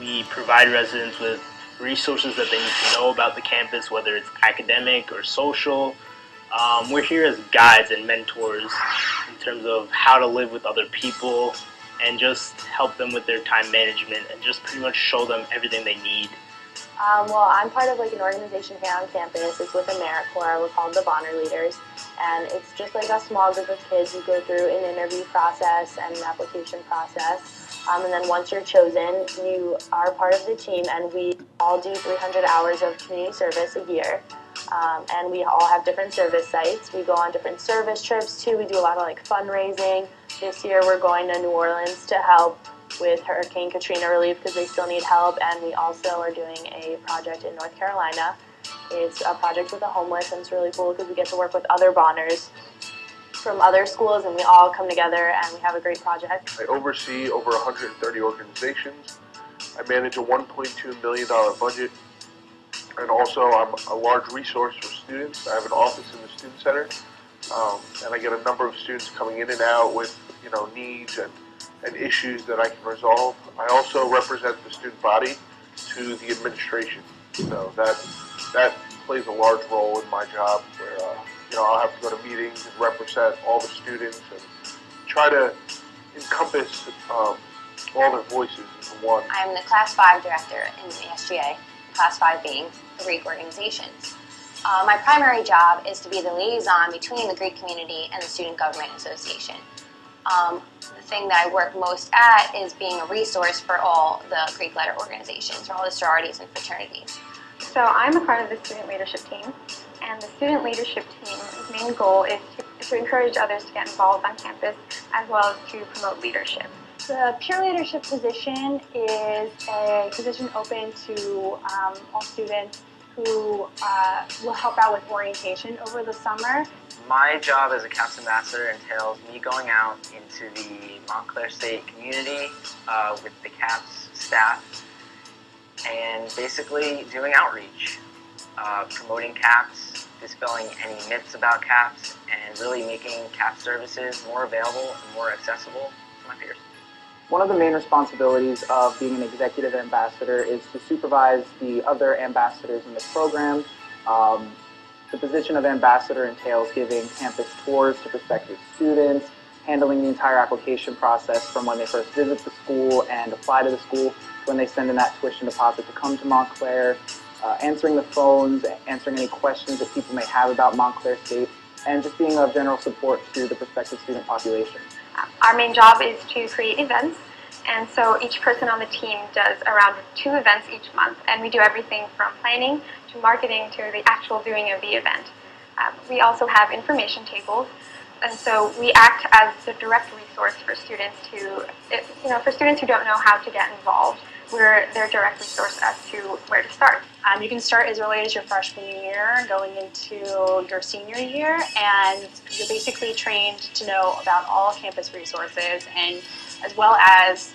We provide residents with resources that they need to know about the campus, whether it's academic or social. We're here as guides and mentors in terms of how to live with other people and just help them with their time management and just pretty much show them everything they need. Well, I'm part of an organization here on campus. It's with AmeriCorps. We're called the Bonner Leaders, and it's just like a small group of kids. You go through an interview process and an application process, and then once you're chosen, you are part of the team, and we all do 300 hours of community service a year, and we all have different service sites. We go on different service trips too. We do a lot of fundraising. This year we're going to New Orleans to help with Hurricane Katrina relief because they still need help, and we also are doing a project in North Carolina. It's a project with the homeless, and it's really cool because we get to work with other Bonners from other schools, and we all come together and we have a great project. I oversee over 130 organizations. I manage a $1.2 million budget, and also I'm a large resource for students. I have an office in the student center, and I get a number of students coming in and out with needs and issues that I can resolve. I also represent the student body to the administration, so that plays a large role in my job, where I'll have to go to meetings and represent all the students and try to encompass all their voices into one. I'm the Class 5 director in the SGA, Class 5 being the Greek organizations. My primary job is to be the liaison between the Greek community and the Student Government Association. The thing that I work most at is being a resource for all the Greek letter organizations, for all the sororities and fraternities. So I'm a part of the student leadership team, and the student leadership team's main goal is to encourage others to get involved on campus, as well as to promote leadership. The peer leadership position is a position open to all students who will help out with orientation over the summer. My job as a CAPS ambassador entails me going out into the Montclair State community with the CAPS staff and basically doing outreach, promoting CAPS, dispelling any myths about CAPS, and really making CAPS services more available and more accessible to my peers. One of the main responsibilities of being an executive ambassador is to supervise the other ambassadors in the program. The position of ambassador entails giving campus tours to prospective students, handling the entire application process from when they first visit the school and apply to the school to when they send in that tuition deposit to come to Montclair, answering the phones, answering any questions that people may have about Montclair State, and just being of general support to the prospective student population. Our main job is to create events, and so each person on the team does around 2 events each month, and we do everything from planning to marketing to the actual doing of the event. We also have information tables, and so we act as the direct resource for students for students who don't know how to get involved. We're their direct resource as to where to start. You can start as early as your freshman year, going into your senior year, and you're basically trained to know about all campus resources, and as well as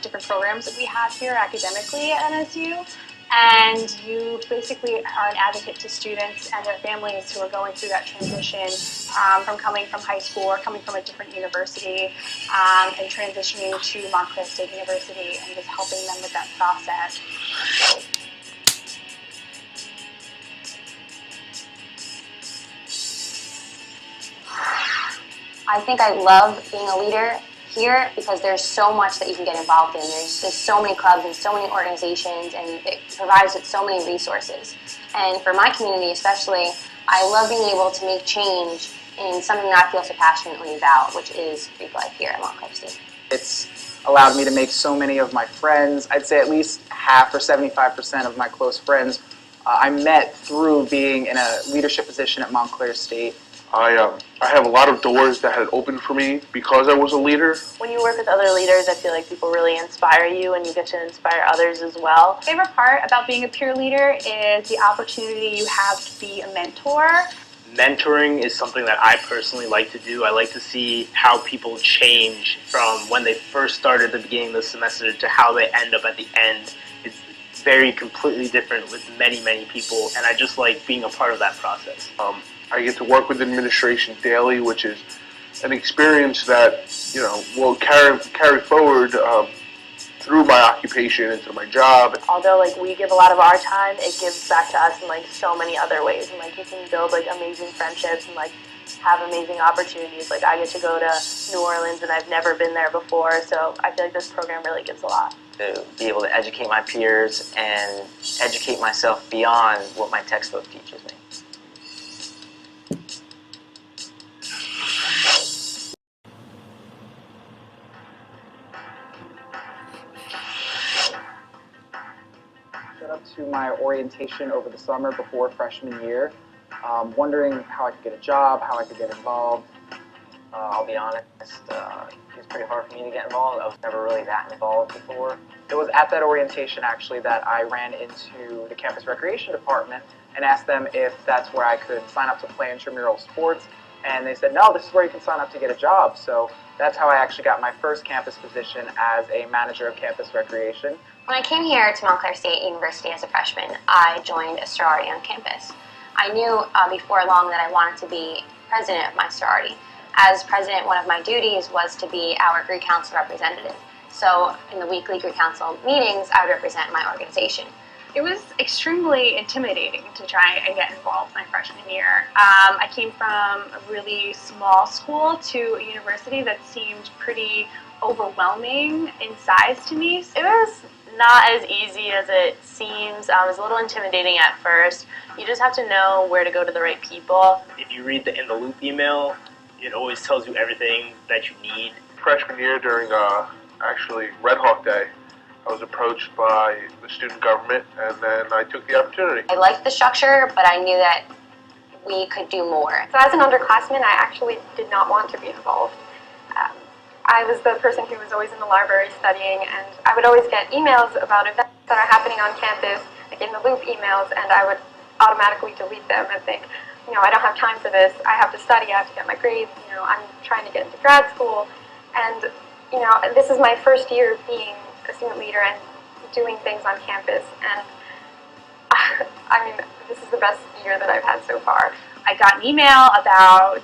different programs that we have here academically at NSU. And you basically are an advocate to students and their families who are going through that transition from coming from high school or coming from a different university and transitioning to Montclair State University, and just helping them with that process. I think I love being a leader here because there's so much that you can get involved in. There's so many clubs and so many organizations, and it provides with so many resources. And for my community especially, I love being able to make change in something that I feel so passionately about, which is Greek life here at Montclair State. It's allowed me to make so many of my friends. I'd say at least half or 75% of my close friends I met through being in a leadership position at Montclair State. I have a lot of doors that had opened for me because I was a leader. When you work with other leaders, I feel like people really inspire you, and you get to inspire others as well. My favorite part about being a peer leader is the opportunity you have to be a mentor. Mentoring is something that I personally like to do. I like to see how people change from when they first started at the beginning of the semester to how they end up at the end. It's very completely different with many, many people, and I just like being a part of that process. I get to work with administration daily, which is an experience that will carry forward through my occupation into my job. Although like we give a lot of our time, it gives back to us in like so many other ways, and like you can build like amazing friendships and like have amazing opportunities. Like I get to go to New Orleans and I've never been there before, so I feel like this program really gives a lot. To be able to educate my peers and educate myself beyond what my textbook teaches me. Showed up to my orientation over the summer before freshman year, wondering how I could get a job, how I could get involved. I'll be honest, it was pretty hard for me to get involved. I was never really that involved before. It was at that orientation actually that I ran into the campus recreation department and asked them if that's where I could sign up to play intramural sports. And they said, no, this is where you can sign up to get a job. So that's how I actually got my first campus position as a manager of campus recreation. When I came here to Montclair State University as a freshman, I joined a sorority on campus. I knew before long that I wanted to be president of my sorority. As president, one of my duties was to be our Greek Council representative. So in the weekly Greek Council meetings, I would represent my organization. It was extremely intimidating to try and get involved my freshman year. I came from a really small school to a university that seemed pretty overwhelming in size to me. It was not as easy as it seems. It was a little intimidating at first. You just have to know where to go to the right people. If you read the In the Loop email, it always tells you everything that you need. Freshman year during actually Red Hawk Day, I was approached by the student government, and then I took the opportunity. I liked the structure, but I knew that we could do more. So as an underclassman, I actually did not want to be involved. I was the person who was always in the library studying, and I would always get emails about events that are happening on campus, like in the Loop emails, and I would automatically delete them and think, you know, I don't have time for this. I have to study. I have to get my grades. You know, I'm trying to get into grad school, and you know, this is my first year being a student leader and doing things on campus, and I mean, this is the best year that I've had so far. I got an email about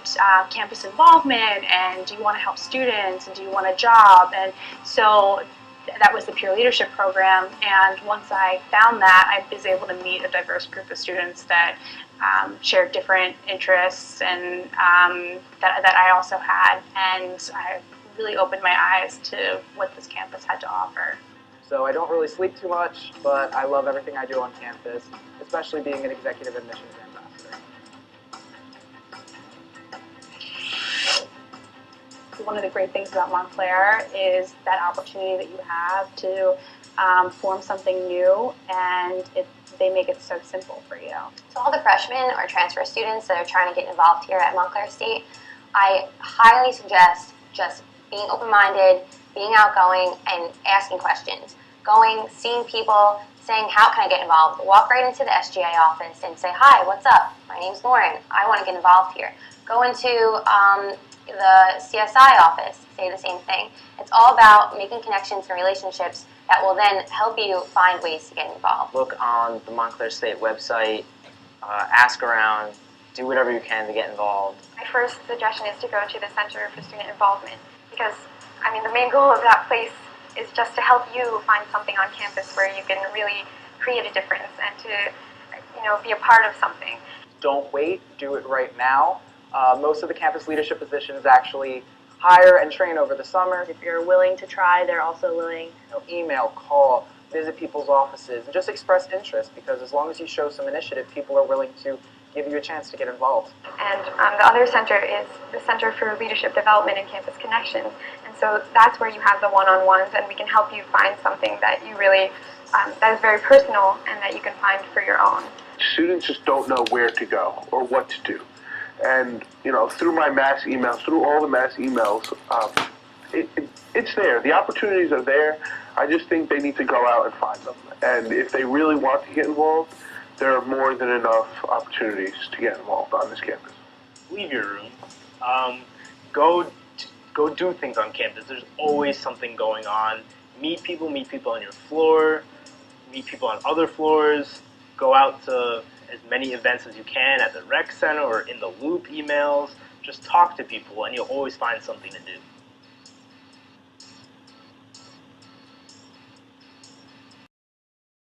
campus involvement and do you want to help students and do you want a job, and so that was the peer leadership program, and once I found that, I was able to meet a diverse group of students that shared different interests and that I also had, and I really opened my eyes to what this campus had to offer. So I don't really sleep too much, but I love everything I do on campus, especially being an executive admissions ambassador. One of the great things about Montclair is that opportunity that you have to form something new, and they make it so simple for you. To all the freshmen or transfer students that are trying to get involved here at Montclair State, I highly suggest just being open-minded, being outgoing, and asking questions. Going, seeing people, saying, how can I get involved? Walk right into the SGA office and say, hi, what's up? My name's Lauren. I want to get involved here. Go into the CSI office, say the same thing. It's all about making connections and relationships that will then help you find ways to get involved. Look on the Montclair State website, ask around, do whatever you can to get involved. My first suggestion is to go to the Center for Student Involvement, because, I mean, the main goal of that place is just to help you find something on campus where you can really create a difference and to, you know, be a part of something. Don't wait, do it right now. Most of the campus leadership positions actually hire and train over the summer. If you're willing to try, they're also willing. You know, email, call, visit people's offices, and just express interest, because as long as you show some initiative, people are willing to give you a chance to get involved. And the other center is the Center for Leadership Development and Campus Connections. And so that's where you have the one-on-ones, and we can help you find something that you really, that is very personal and that you can find for your own. Students just don't know where to go or what to do. And, you know, through my mass emails, through all the mass emails, it's there. The opportunities are there. I just think they need to go out and find them. And if they really want to get involved, there are more than enough opportunities to get involved on this campus. Leave your room. Go do things on campus. There's always something going on. Meet people on your floor. Meet people on other floors. Go out to as many events as you can at the rec center or in the Loop emails. Just talk to people, and you'll always find something to do.